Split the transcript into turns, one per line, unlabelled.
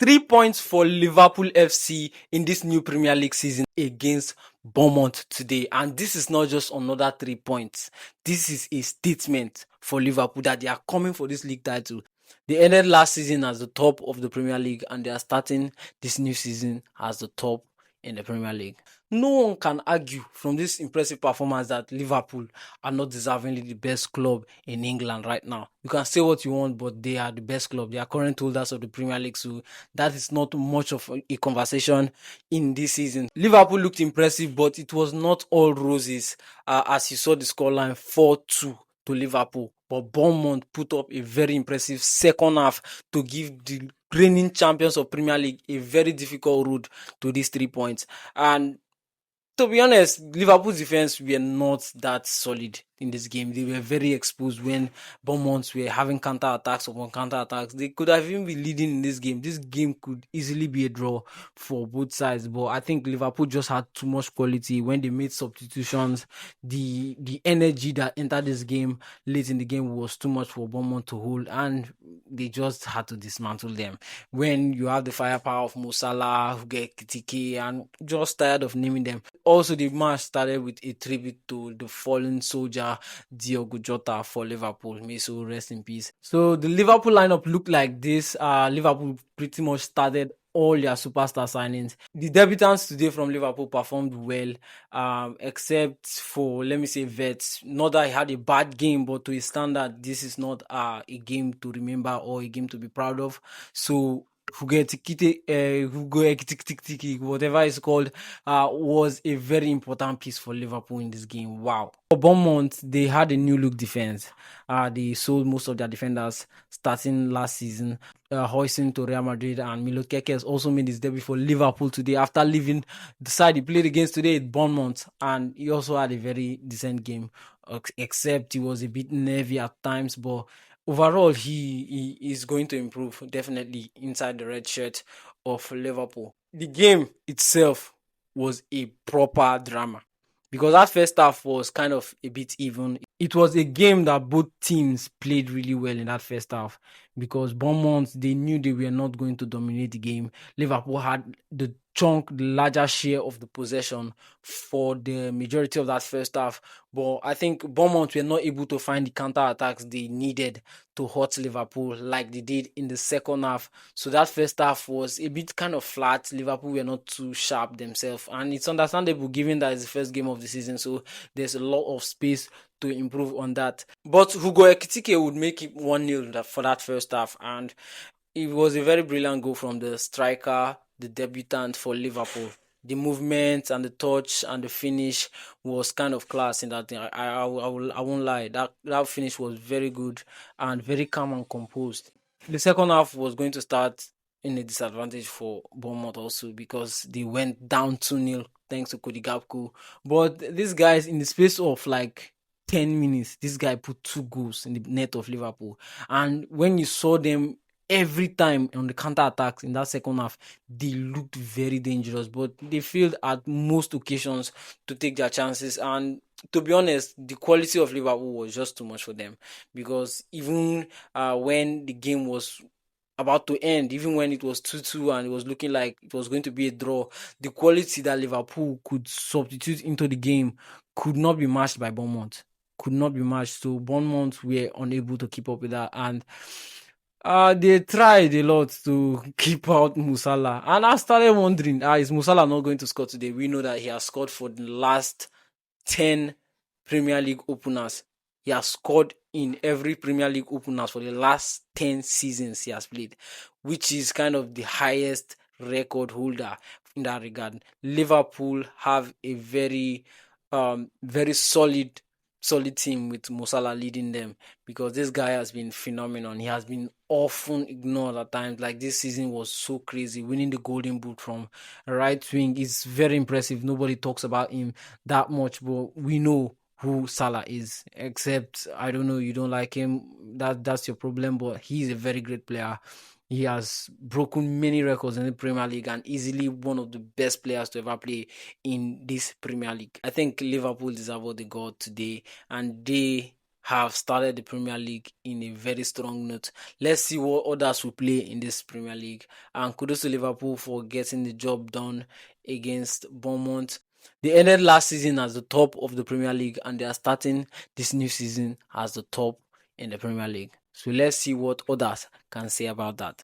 3 points for Liverpool FC in this new Premier League season against Bournemouth today. And this is not just another 3 points. This is a statement for Liverpool that they are coming for this league title. They ended last season as the top of the Premier League and they are starting this new season as the top in the Premier League. No one can argue from this impressive performance that Liverpool are not deservingly the best club in England right now. You can say what you want, but they are the best club. They are current holders of the Premier League, so that is not much of a conversation in this season. Liverpool looked impressive, but it was not all roses. As you saw the scoreline 4-2 to Liverpool. But Bournemouth put up a very impressive second half to give the reigning champions of Premier League a very difficult road to these 3 points. And to be honest, Liverpool's defense were not that solid in this game. They were very exposed when Bournemouth were having counter-attacks upon counter-attacks. They could have even been leading in this game. This game could easily be a draw for both sides. But I think Liverpool just had too much quality when they made substitutions. The energy that entered this game late in the game was too much for Bournemouth to hold. And they just had to dismantle them. When you have the firepower of Mo Salah, Kitike, and just tired of naming them. Also, the match started with a tribute to the fallen soldier Diogo Jota for Liverpool. May so rest in peace. So the Liverpool lineup looked like this. Liverpool pretty much started all their superstar signings. The debutants today from Liverpool performed well, except for, let me say, Vets. Not that he had a bad game, but to his standard, this is not a game to remember or a game to be proud of. So whatever it's called, was a very important piece for Liverpool in this game. Wow. For Bournemouth, they had a new look defense. They sold most of their defenders starting last season. Hoisin to Real Madrid and Milos Knez also made his debut for Liverpool today after leaving the side he played against today at Bournemouth, and he also had a very decent game, except he was a bit nervy at times, but overall, he is going to improve definitely inside the red shirt of Liverpool. The game itself was a proper drama because that first half was kind of a bit even. It was a game that both teams played really well in that first half because Bournemouth, they knew they were not going to dominate the game. Liverpool had the larger share of the possession for the majority of that first half. But I think Bournemouth were not able to find the counter-attacks they needed to hurt Liverpool like they did in the second half. So that first half was a bit kind of flat. Liverpool were not too sharp themselves. And it's understandable given that it's the first game of the season. So there's a lot of space to improve on that. But Hugo Ekitike would make it 1-0 for that first half. And it was a very brilliant goal from the striker, the debutant for Liverpool. The movement and the touch and the finish was kind of class in that thing. I won't lie. That finish was very good and very calm and composed. The second half was going to start in a disadvantage for Bournemouth also because they went down 2-0 thanks to Cody Gakpo. But these guys, in the space of like 10 minutes, this guy put 2 goals in the net of Liverpool. And when you saw them every time on the counter-attacks in that second half, they looked very dangerous, but they failed at most occasions to take their chances. And to be honest, the quality of Liverpool was just too much for them because even when the game was about to end, even when it was 2-2 and it was looking like it was going to be a draw, the quality that Liverpool could substitute into the game could not be matched by Bournemouth. Could not be matched. So Bournemouth were unable to keep up with that. And they tried a lot to keep out Mo Salah. And I started wondering, is Mo Salah not going to score today? We know that he has scored for the last 10 Premier League openers. He has scored in every Premier League openers for the last 10 seasons he has played, which is kind of the highest record holder in that regard. Liverpool have a very, very solid team with Mo Salah leading them because this guy has been phenomenal. He has been often ignored at times. Like this season was so crazy. Winning the Golden Boot from right wing is very impressive. Nobody talks about him that much, but we know who Salah is. Except, I don't know, you don't like him. That's your problem, but he's a very great player. He has broken many records in the Premier League and easily one of the best players to ever play in this Premier League. I think Liverpool deserve what they got today, and they have started the Premier League in a very strong note. Let's see what others will play in this Premier League. And kudos to Liverpool for getting the job done against Bournemouth. They ended last season as the top of the Premier League, and they are starting this new season as the top in the Premier League. So let's see what others can say about that.